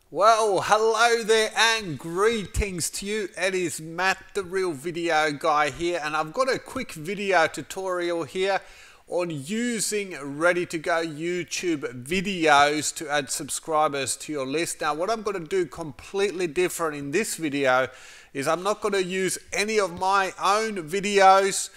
Well, hello there and greetings to you. It is Matt, the Real Video Guy here, and I've got a quick video tutorial here on using ready-to-go YouTube videos to add subscribers to your list. Now, what I'm going to do completely different in this video is I'm not going to use any of my own videos.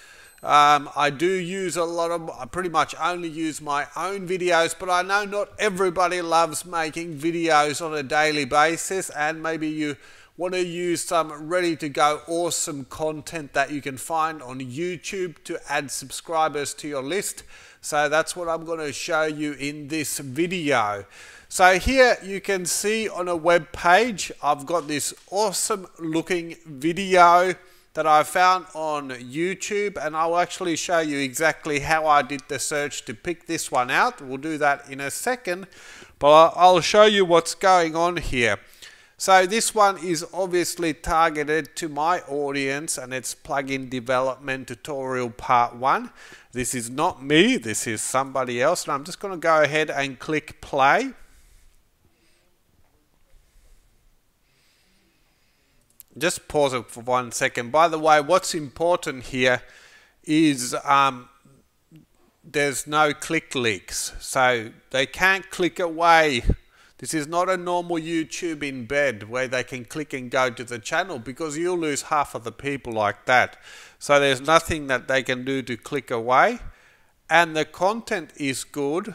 I do use I pretty much only use my own videos, but I know not everybody loves making videos on a daily basis, and maybe you want to use some ready to go awesome content that you can find on YouTube to add subscribers to your list. So that's what I'm going to show you in this video. So here you can see on a web page, I've got this awesome looking video that I found on YouTube, and I'll actually show you exactly how I did the search to pick this one out. We'll do that in a second, but I'll show you what's going on here. So this one is obviously targeted to my audience, and it's plugin development tutorial part 1. This is not me, this is somebody else, and I'm just going to go ahead and click play. Just pause it for 1 second. By the way, what's important here is there's no click leaks, so they can't click away. This is not a normal YouTube embed where they can click and go to the channel, because you'll lose half of the people like that. So there's nothing that they can do to click away, and the content is good.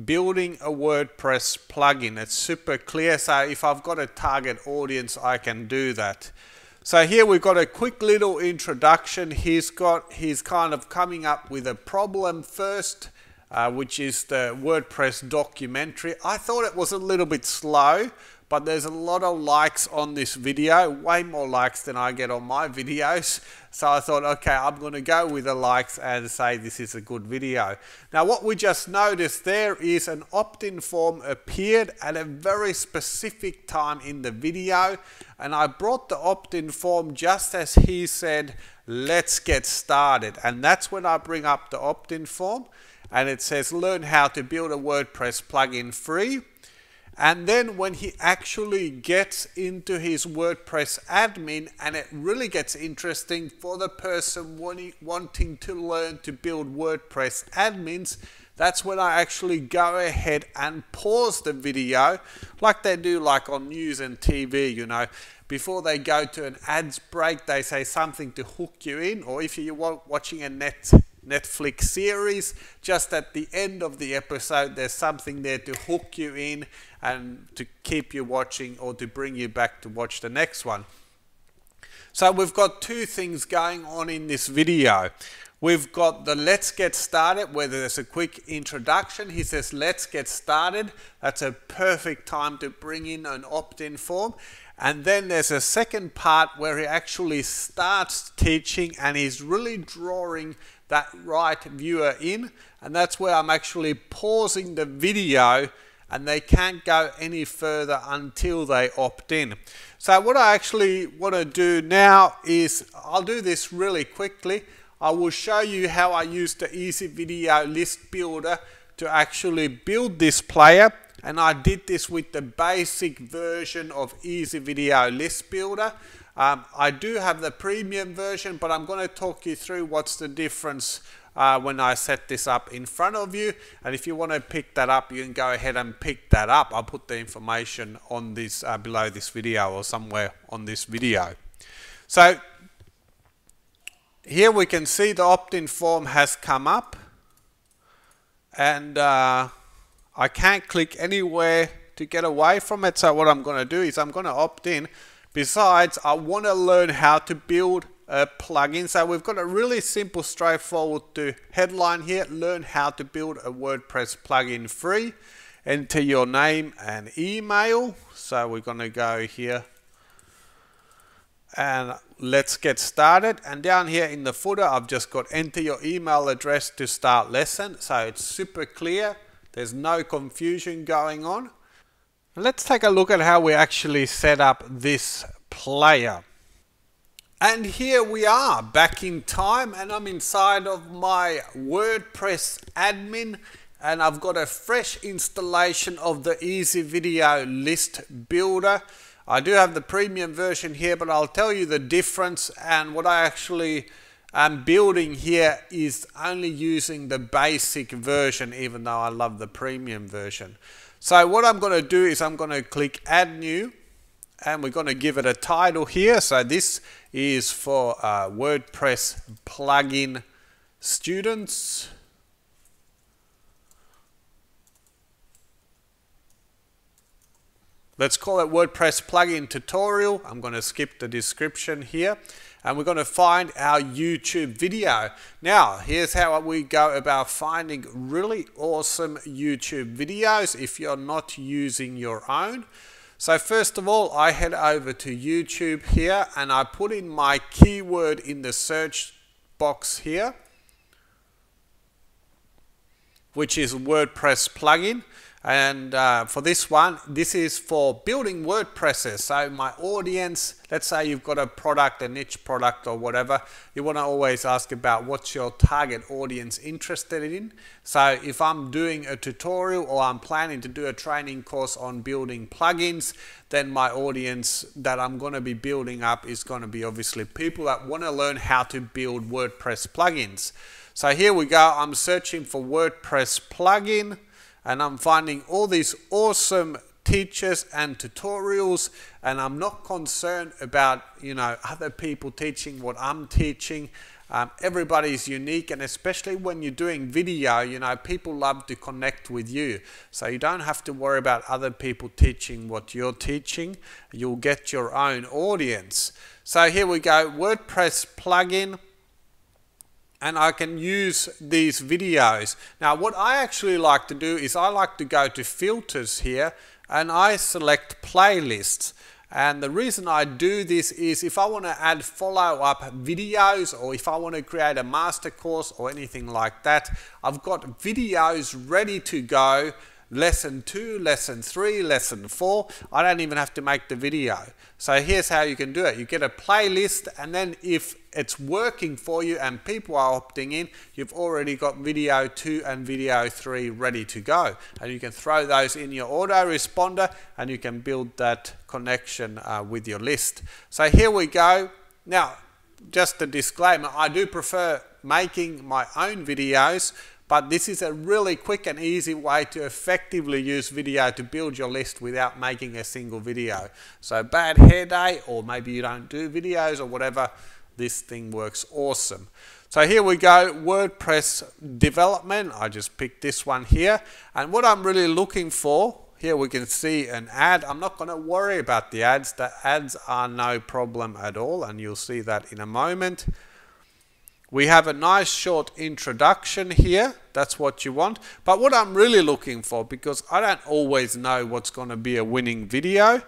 Building a WordPress plugin, it's super clear. So if I've got a target audience, I can do that. So here we've got a quick little introduction. He's kind of coming up with a problem first, which is the WordPress documentary. I thought it was a little bit slow, but there's a lot of likes on this video, way more likes than I get on my videos. So I thought, okay, I'm going to go with the likes and say this is a good video. Now, what we just noticed there is an opt-in form appeared at a very specific time in the video, and I brought the opt-in form just as he said, let's get started. And that's when I bring up the opt-in form, and it says learn how to build a WordPress plugin free. And then when he actually gets into his WordPress admin, and it really gets interesting for the person wanting to learn to build WordPress admins, that's when I actually go ahead and pause the video like they do like on news and TV, you know. Before they go to an ads break, they say something to hook you in, or if you're watching a Netflix series, just at the end of the episode there's something there to hook you in and to keep you watching, or to bring you back to watch the next one. So we've got two things going on in this video. We've got the let's get started, where there's a quick introduction. He says let's get started. That's a perfect time to bring in an opt-in form. And then there's a second part where he actually starts teaching, and he's really drawing that right viewer in, and that's where I'm actually pausing the video, and they can't go any further until they opt in. So what I actually want to do now is, I'll do this really quickly. I will show you how I use the Easy Video List Builder to actually build this player, and I did this with the basic version of Easy Video List Builder. I do have the premium version, but I'm going to talk you through what's the difference when I set this up in front of you. And if you want to pick that up, you can go ahead and pick that up. I'll put the information on this below this video, or somewhere on this video. So here we can see the opt-in form has come up, and I can't click anywhere to get away from it. So what I'm going to do is I'm going to opt in. Besides, I want to learn how to build a plugin. So we've got a really simple, straightforward headline here. Learn how to build a WordPress plugin free. Enter your name and email. So we're going to go here and let's get started. And down here in the footer, I've just got enter your email address to start lesson. So it's super clear. There's no confusion going on. Let's take a look at how we actually set up this player. And here we are back in time, and I'm inside of my WordPress admin, and I've got a fresh installation of the Easy Video List Builder. I do have the premium version here, but I'll tell you the difference, and what I actually am building here is only using the basic version, even though I love the premium version. So what I'm going to do is I'm going to click Add New, and we're going to give it a title here. So this is for WordPress plugin students. Let's call it WordPress plugin tutorial. I'm going to skip the description here, and we're going to find our YouTube video. Now, here's how we go about finding really awesome YouTube videos if you're not using your own. So first of all, I head over to YouTube here, and I put in my keyword in the search box here, which is WordPress plugin. And for this one, this is for building WordPresses. So my audience, let's say you've got a product, a niche product or whatever, you want to always ask about what's your target audience interested in. So if I'm doing a tutorial or I'm planning to do a training course on building plugins, then my audience that I'm going to be building up is going to be obviously people that want to learn how to build WordPress plugins. So here we go, I'm searching for WordPress plugin, and I'm finding all these awesome teachers and tutorials, and I'm not concerned about, you know, other people teaching what I'm teaching. Everybody's unique, and especially when you're doing video, you know, people love to connect with you. So you don't have to worry about other people teaching what you're teaching. You'll get your own audience. So here we go, WordPress plugin. And I can use these videos. Now what I actually like to do is I like to go to filters here, and I select playlists. And the reason I do this is if I want to add follow-up videos, or if I want to create a master course or anything like that, I've got videos ready to go. Lesson 2, Lesson 3, Lesson 4. I don't even have to make the video. So here's how you can do it. You get a playlist, and then if it's working for you and people are opting in, you've already got video 2 and video 3 ready to go. And you can throw those in your autoresponder, and you can build that connection with your list. So here we go. Now, just a disclaimer, I do prefer making my own videos, but this is a really quick and easy way to effectively use video to build your list without making a single video. So bad hair day, or maybe you don't do videos or whatever, this thing works awesome. So here we go, WordPress development. I just picked this one here. And what I'm really looking for, here we can see an ad. I'm not going to worry about the ads. The ads are no problem at all, and you'll see that in a moment. We have a nice short introduction here. That's what you want. But what I'm really looking for, because I don't always know what's going to be a winning video,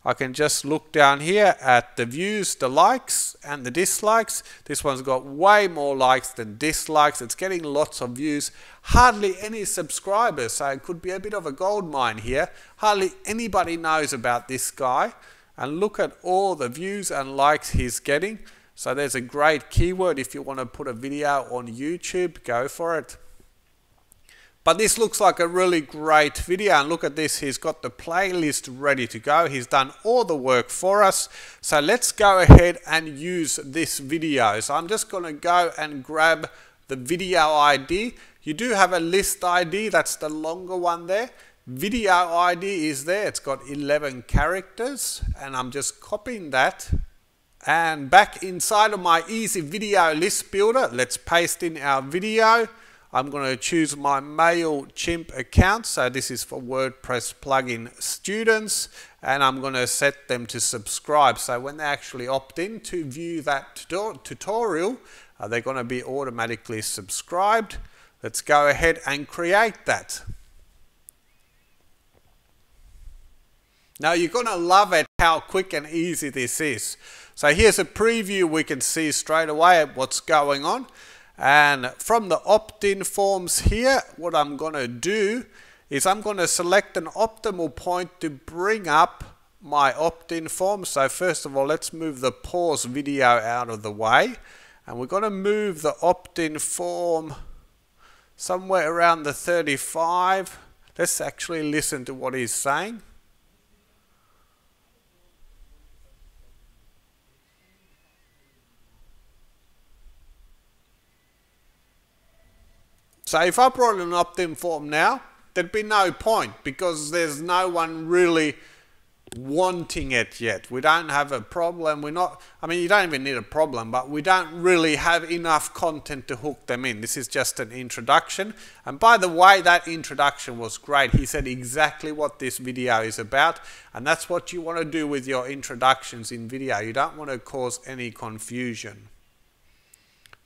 I can just look down here at the views, the likes and the dislikes. This one's got way more likes than dislikes. It's getting lots of views. Hardly any subscribers, so it could be a bit of a gold mine here. Hardly anybody knows about this guy. And look at all the views and likes he's getting. So there's a great keyword if you want to put a video on YouTube, go for it. But this looks like a really great video, and look at this, he's got the playlist ready to go. He's done all the work for us. So let's go ahead and use this video. So I'm just going to go and grab the video ID. You do have a list ID, that's the longer one there. Video ID is there, it's got 11 characters, and I'm just copying that. And back inside of my Easy Video List Builder, let's paste in our video. I'm going to choose my MailChimp account. So this is for WordPress plugin students, and I'm going to set them to subscribe. So when they actually opt in to view that tutorial, they're going to be automatically subscribed. Let's go ahead and create that. Now you're going to love it how quick and easy this is. So here's a preview. We can see straight away what's going on. And from the opt-in forms here, what I'm going to do is I'm going to select an optimal point to bring up my opt-in form. So first of all, let's move the pause video out of the way. And we're going to move the opt-in form somewhere around the 35. Let's actually listen to what he's saying. So if I brought an opt-in form now, there'd be no point because there's no one really wanting it yet. We don't have a problem. I mean, you don't even need a problem, but we don't really have enough content to hook them in. This is just an introduction. And by the way, that introduction was great. He said exactly what this video is about. And that's what you want to do with your introductions in video. You don't want to cause any confusion.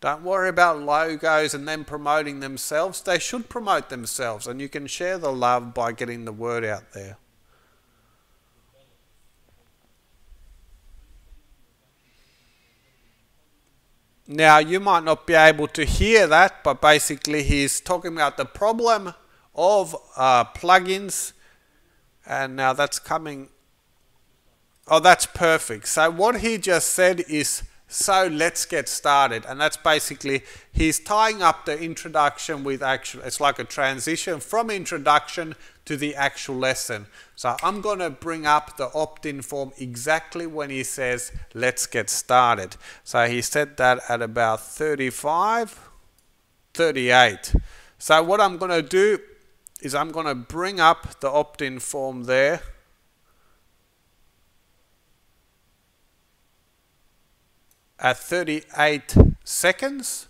Don't worry about logos and them promoting themselves. They should promote themselves, and you can share the love by getting the word out there. Now, you might not be able to hear that, but basically he's talking about the problem of plugins. And now that's coming. Oh, that's perfect. So what he just said is, so let's get started. And that's basically, he's tying up the introduction with it's like a transition from introduction to the actual lesson. So I'm going to bring up the opt-in form exactly when he says, let's get started. So he said that at about 35, 38. So what I'm going to do is I'm going to bring up the opt-in form there. At 38 seconds.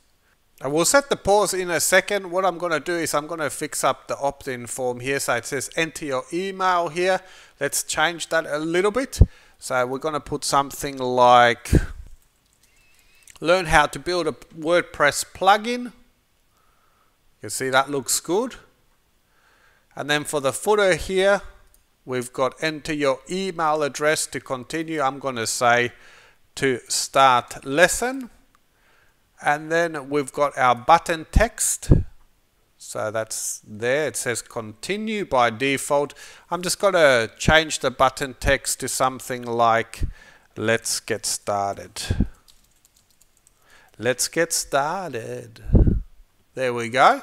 I will set the pause in a second. What I'm going to do is I'm going to fix up the opt-in form here. So it says enter your email here. Let's change that a little bit. So we're going to put something like learn how to build a WordPress plugin. You can see that looks good. And then for the footer here, we've got enter your email address to continue. I'm going to say to start lesson. And then we've got our button text. So that's there. It says continue by default. I'm just going to change the button text to something like let's get started. Let's get started. There we go.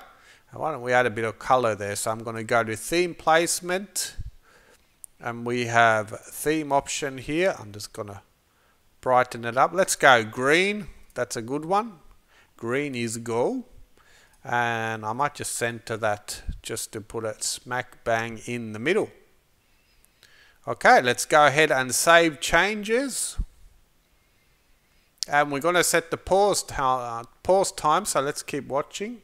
And why don't we add a bit of color there? So I'm going to go to theme placement. And we have theme option here. I'm just going to brighten it up. Let's go green. That's a good one. Green is go. And I might just center that just to put it smack bang in the middle. Okay, let's go ahead and save changes. And we're going to set the pause time, so let's keep watching.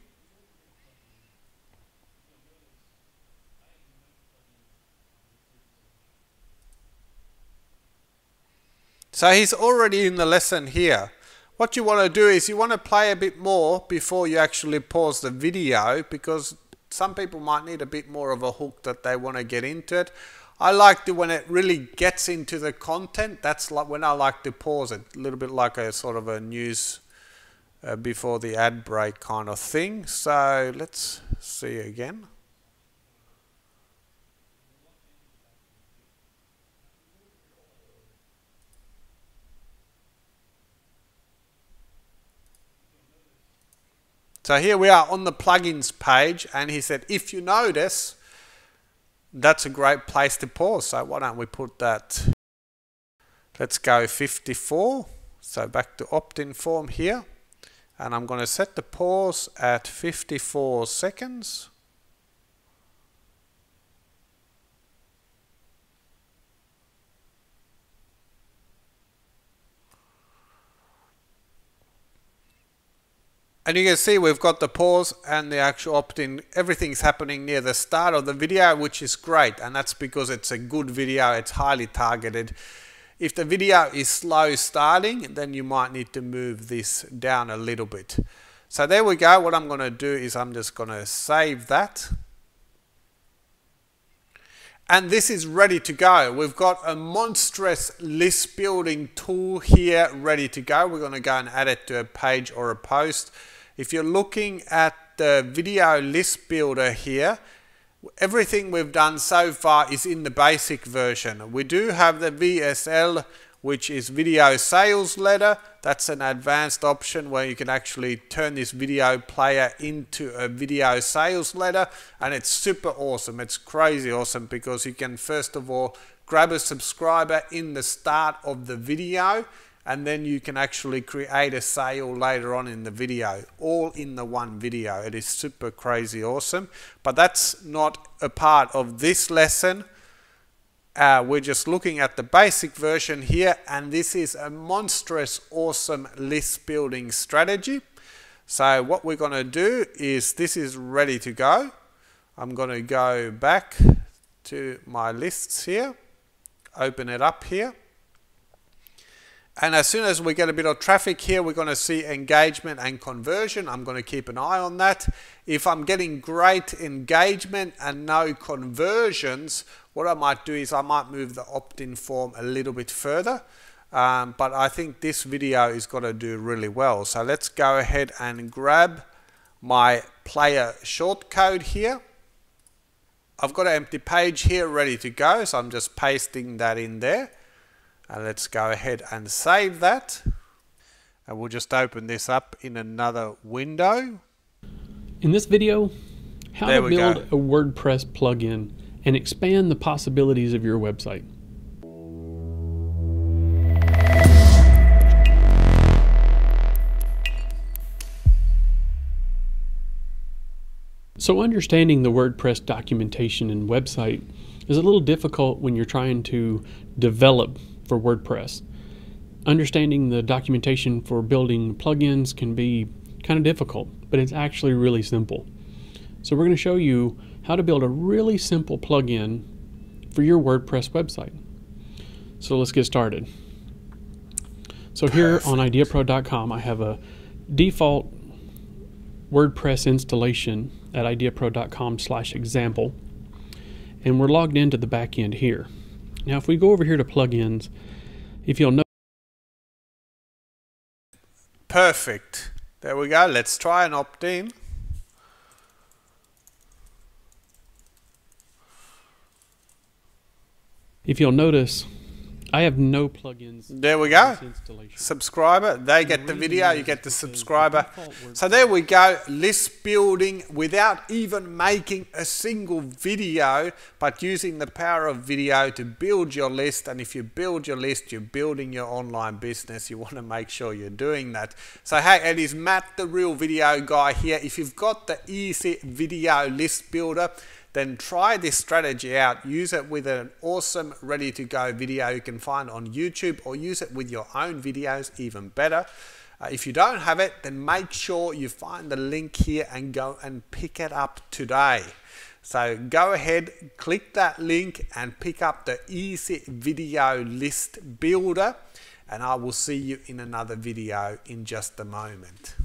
So he's already in the lesson here. What you want to do is you want to play a bit more before you actually pause the video, because some people might need a bit more of a hook that they want to get into it. I like to, when it really gets into the content, that's like when I like to pause it, a little bit like a sort of a news before the ad break kind of thing. So let's see again. So here we are on the plugins page, and he said, if you notice, that's a great place to pause. So why don't we put that, let's go 54. So back to opt-in form here. And I'm going to set the pause at 54 seconds. And you can see we've got the pause and the actual opt-in. Everything's happening near the start of the video, which is great. And that's because it's a good video. It's highly targeted. If the video is slow starting, then you might need to move this down a little bit. So there we go. What I'm going to do is I'm just going to save that. And this is ready to go. We've got a monstrous list building tool here ready to go. We're going to go and add it to a page or a post. If you're looking at the video list builder here, everything we've done so far is in the basic version. We do have the VSL, which is video sales letter. That's an advanced option where you can actually turn this video player into a video sales letter, and it's super awesome. It's crazy awesome because you can first of all grab a subscriber in the start of the video, and then you can actually create a sale later on in the video, all in the one video. It is super crazy awesome, but that's not a part of this lesson. We're just looking at the basic version here, and this is a monstrous awesome list building strategy. So what we're going to do is, this is ready to go. I'm going to go back to my lists here, open it up here. And as soon as we get a bit of traffic here, we're going to see engagement and conversion. I'm going to keep an eye on that. If I'm getting great engagement and no conversions, what I might do is I might move the opt-in form a little bit further. But I think this video is going to do really well. So let's go ahead and grab my player shortcode here. I've got an empty page here ready to go, so I'm just pasting that in there. And let's go ahead and save that. And we'll just open this up in another window. In this video, how to build a WordPress plugin and expand the possibilities of your website. So understanding the WordPress documentation and website is a little difficult when you're trying to develop for WordPress. Understanding the documentation for building plugins can be kind of difficult, but it's actually really simple. So we're going to show you how to build a really simple plugin for your WordPress website. So let's get started. So here on ideapro.com, I have a default WordPress installation at ideapro.com/example, and we're logged into the back end here. Now if we go over here to plugins, if you'll notice. Perfect. There we go. Let's try an opt-in. If you'll notice, I have no plugins. There we go. Subscriber, they get the video, you get the subscriber. So there we go, list building without even making a single video, but using the power of video to build your list. And if you build your list, you're building your online business. You want to make sure you're doing that. So hey, it is Matt, the Real Video Guy here. If you've got the easy video list builder, then try this strategy out. Use it with an awesome ready to go video you can find on YouTube, or use it with your own videos, even better. If you don't have it, then make sure you find the link here and go and pick it up today. So go ahead, click that link and pick up the easy video list builder, and I will see you in another video in just a moment.